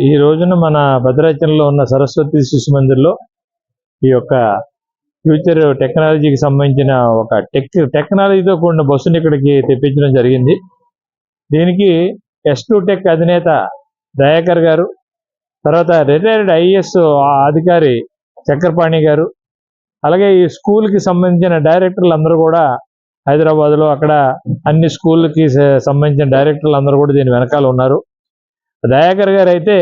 ఈ రోజున మన భద్రాచలంలో ఉన్న సరస్వతి శిశు మందిర్లో ఈ యొక్క ఫ్యూచర్ టెక్నాలజీకి సంబంధించిన ఒక టెక్నాలజీతో కూడిన బస్సుని ఇక్కడికి తెప్పించడం జరిగింది. దీనికి S2 టెక్ అధినేత దయాకర్ గారు, తర్వాత రిటైర్డ్ IAS అధికారి చక్రపాణి గారు, అలాగే ఈ స్కూల్కి సంబంధించిన డైరెక్టర్లు అందరూ కూడా హైదరాబాద్లో అక్కడ అన్ని స్కూళ్ళకి సంబంధించిన డైరెక్టర్లు అందరూ కూడా దీని వెనకాల ఉన్నారు. దయాకర్ గారు అయితే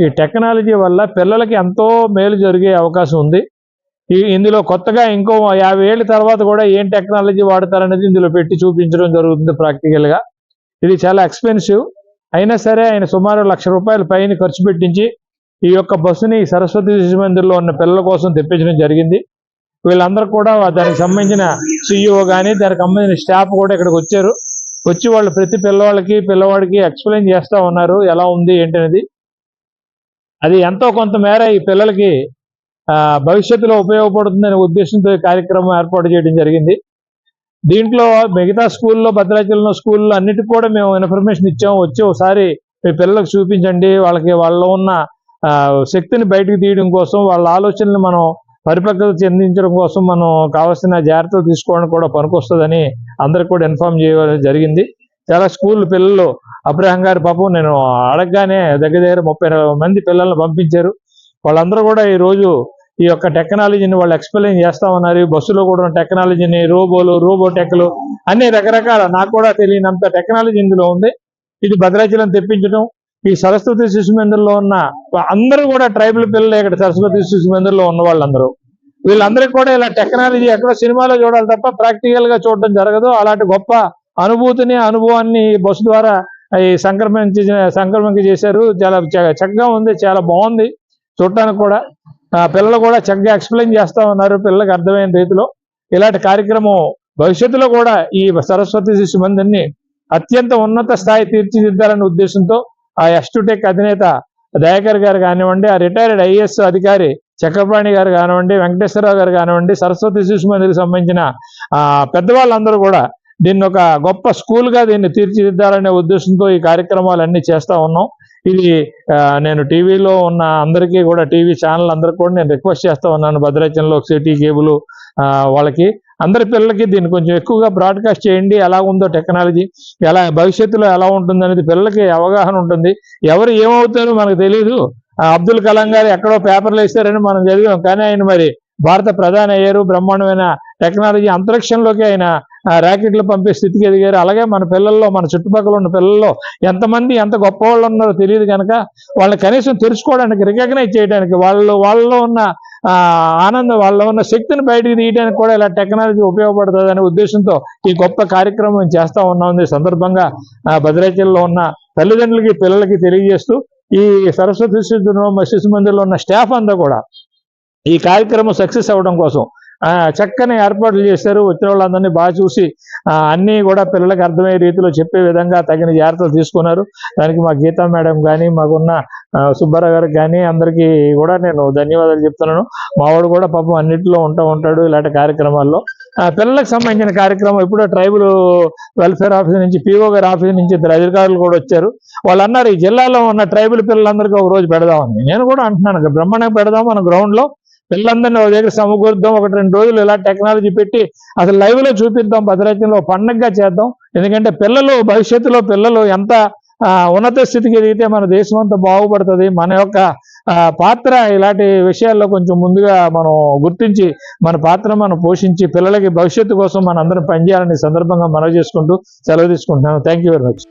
ఈ టెక్నాలజీ వల్ల పిల్లలకి ఎంతో మేలు జరిగే అవకాశం ఉంది. ఇందులో కొత్తగా ఇంకో 50 ఏళ్ళ తర్వాత కూడా ఏం టెక్నాలజీ వాడతారనేది ఇందులో పెట్టి చూపించడం జరుగుతుంది ప్రాక్టికల్గా. ఇది చాలా ఎక్స్పెన్సివ్ అయినా సరే ఆయన సుమారు ₹1,00,000 పైన ఖర్చు పెట్టించి ఈ యొక్క బస్సుని సరస్వతి శిశు మందిర్లో ఉన్న పిల్లల కోసం తెప్పించడం జరిగింది. వీళ్ళందరూ కూడా దానికి సంబంధించిన CEO కానీ దానికి సంబంధించిన స్టాఫ్ కూడా ఇక్కడికి వచ్చారు. వచ్చి వాళ్ళు ప్రతి పిల్లవాడికి ఎక్స్ప్లెయిన్ చేస్తూ ఉన్నారు ఎలా ఉంది ఏంటనేది. అది ఎంతో కొంత మేర ఈ పిల్లలకి భవిష్యత్తులో ఉపయోగపడుతుందనే ఉద్దేశంతో ఈ కార్యక్రమం ఏర్పాటు చేయడం జరిగింది. దీంట్లో మిగతా స్కూల్లో భద్రాచలంలో స్కూల్లో అన్నిటికీ కూడా మేము ఇన్ఫర్మేషన్ ఇచ్చాము. వచ్చి ఒకసారి మీ పిల్లలకు చూపించండి, వాళ్ళలో ఉన్న శక్తిని బయటకు తీయడం కోసం, వాళ్ళ ఆలోచనలు మనం పరిపక్వత చెందించడం కోసం మనం కావాల్సిన జాగ్రత్తలు తీసుకోవడానికి కూడా పనికొస్తుందని అందరికి కూడా ఇన్ఫార్మ్ చేయడం జరిగింది. చాలా స్కూల్ పిల్లలు అబ్రహం గారి పాపం నేను అడగగానే దగ్గర 30 మంది పిల్లల్ని పంపించారు. వాళ్ళందరూ కూడా ఈరోజు ఈ యొక్క టెక్నాలజీని వాళ్ళు ఎక్స్ప్లెయిన్ చేస్తా ఉన్నారు. బస్సులో కూడా ఉన్న టెక్నాలజీని, రోబోటెక్లు అన్ని రకరకాల నాకు కూడా తెలియనంత టెక్నాలజీ ఇందులో ఉంది. ఇది భద్రాచలం తెప్పించడం, ఈ సరస్వతి శిశు మందిర్లో ఉన్న అందరూ కూడా ట్రైబల్ పిల్లలు ఇక్కడ సరస్వతి శిశు మందిర్లో ఉన్న వాళ్ళందరూ, వీళ్ళందరికీ కూడా ఇలా టెక్నాలజీ ఎక్కడో సినిమాలో చూడాలి తప్ప ప్రాక్టికల్ గా చూడడం జరగదు. అలాంటి గొప్ప అనుభవాన్ని బస్సు ద్వారా ఈ సంక్రమించి చేశారు. చాలా చక్కగా ఉంది, చాలా బాగుంది చూడటానికి కూడా. పిల్లలు కూడా చక్కగా ఎక్స్ప్లెయిన్ చేస్తా ఉన్నారు పిల్లలకు అర్థమైన రీతిలో. ఇలాంటి కార్యక్రమం భవిష్యత్తులో కూడా ఈ సరస్వతి శిశు మందిర్ని అత్యంత ఉన్నత స్థాయి తీర్చిదిద్దాలనే ఉద్దేశంతో ఆ S2 టెక్ అధినేత దయాకర్ గారు కానివ్వండి, ఆ రిటైర్డ్ IAS అధికారి చక్రపాణి గారు కానివ్వండి, వెంకటేశ్వరరావు గారు కానివ్వండి, సరస్వతి శిశు మందిర్కి సంబంధించిన పెద్దవాళ్ళందరూ కూడా దీన్ని ఒక గొప్ప స్కూల్గా దీన్ని తీర్చిదిద్దాలనే ఉద్దేశంతో ఈ కార్యక్రమాలన్నీ చేస్తూ ఉన్నాం. ఇది నేను టీవీలో ఉన్న అందరికీ కూడా, టీవీ ఛానల్ అందరికీ కూడా నేను రిక్వెస్ట్ చేస్తూ ఉన్నాను. భద్రాచలంలో సిటీ కేబుల్ వాళ్ళకి అందరి పిల్లలకి దీన్ని కొంచెం ఎక్కువగా బ్రాడ్కాస్ట్ చేయండి. ఎలా ఉందో టెక్నాలజీ, ఎలా భవిష్యత్తులో ఎలా ఉంటుంది అనేది పిల్లలకి అవగాహన ఉంటుంది. ఎవరు ఏమవుతారో మనకు తెలియదు. అబ్దుల్ కలాం గారు ఎక్కడో పేపర్లు వేస్తారని మనం చదివాం, కానీ ఆయన మరి భారత ప్రధాని అయ్యారు. బ్రహ్మాండమైన టెక్నాలజీ అంతరిక్షంలోకి ఆయన ర్యాకెట్లు పంపే స్థితికి ఎదిగారు. అలాగే మన పిల్లల్లో, మన చుట్టుపక్కల ఉన్న పిల్లల్లో ఎంతమంది ఎంత గొప్ప వాళ్ళు ఉన్నారో తెలియదు కనుక వాళ్ళని కనీసం తెలుసుకోవడానికి, రికగ్నైజ్ చేయడానికి, వాళ్ళలో ఉన్న ఆనందం, వాళ్ళలో ఉన్న శక్తిని బయటకు తీయడానికి కూడా ఇలా టెక్నాలజీ ఉపయోగపడుతుంది అనే ఉద్దేశంతో ఈ గొప్ప కార్యక్రమం చేస్తూ ఉన్నాం. ఈ సందర్భంగా భద్రాచలంలో ఉన్న తల్లిదండ్రులకి, పిల్లలకి తెలియజేస్తూ ఈ సరస్వతి శిశు మందిర్లో ఉన్న స్టాఫ్ అంతా కూడా ఈ కార్యక్రమం సక్సెస్ అవ్వడం కోసం చక్కని ఏర్పాట్లు చేశారు. వచ్చిన వాళ్ళందరినీ బాగా చూసి అన్నీ కూడా పిల్లలకు అర్థమయ్యే రీతిలో చెప్పే విధంగా తగిన జాగ్రత్తలు తీసుకున్నారు. దానికి మా గీతా మేడం కానీ, మాకున్న సుబ్బారావు గారికి కానీ అందరికీ కూడా నేను ధన్యవాదాలు చెప్తున్నాను. మావాడు కూడా పాపం అన్నింటిలో ఉంటాడు ఇలాంటి కార్యక్రమాల్లో. పిల్లలకు సంబంధించిన కార్యక్రమం ఇప్పుడు ట్రైబల్ వెల్ఫేర్ ఆఫీస్ నుంచి, PO గారి ఆఫీస్ నుంచి 2 అధికారులు కూడా వచ్చారు. వాళ్ళు అన్నారు ఈ జిల్లాలో ఉన్న ట్రైబల్ పిల్లలందరికీ ఒక రోజు పెడదామని. నేను కూడా అంటున్నాను బ్రహ్మాండంగా పెడదాం, మన గ్రౌండ్లో పిల్లలందరినీ ఒక దగ్గర సమకూరుద్దాం. 1-2 రోజులు ఇలా టెక్నాలజీ పెట్టి అసలు లైవ్ లో చూపిద్దాం, భద్రాచలంలో పండగగా చేద్దాం. ఎందుకంటే భవిష్యత్తులో పిల్లలు ఎంత ఉన్నత స్థితికి ఎదిగితే మన దేశం అంతా బాగుపడుతుంది. మన యొక్క పాత్ర ఇలాంటి విషయాల్లో కొంచెం ముందుగా మనం గుర్తించి మన పాత్ర మనం పోషించి పిల్లలకి భవిష్యత్తు కోసం మన అందరం పనిచేయాలని సందర్భంగా మనవి చేసుకుంటూ సెలవు తీసుకుంటున్నాను. Thank you very much.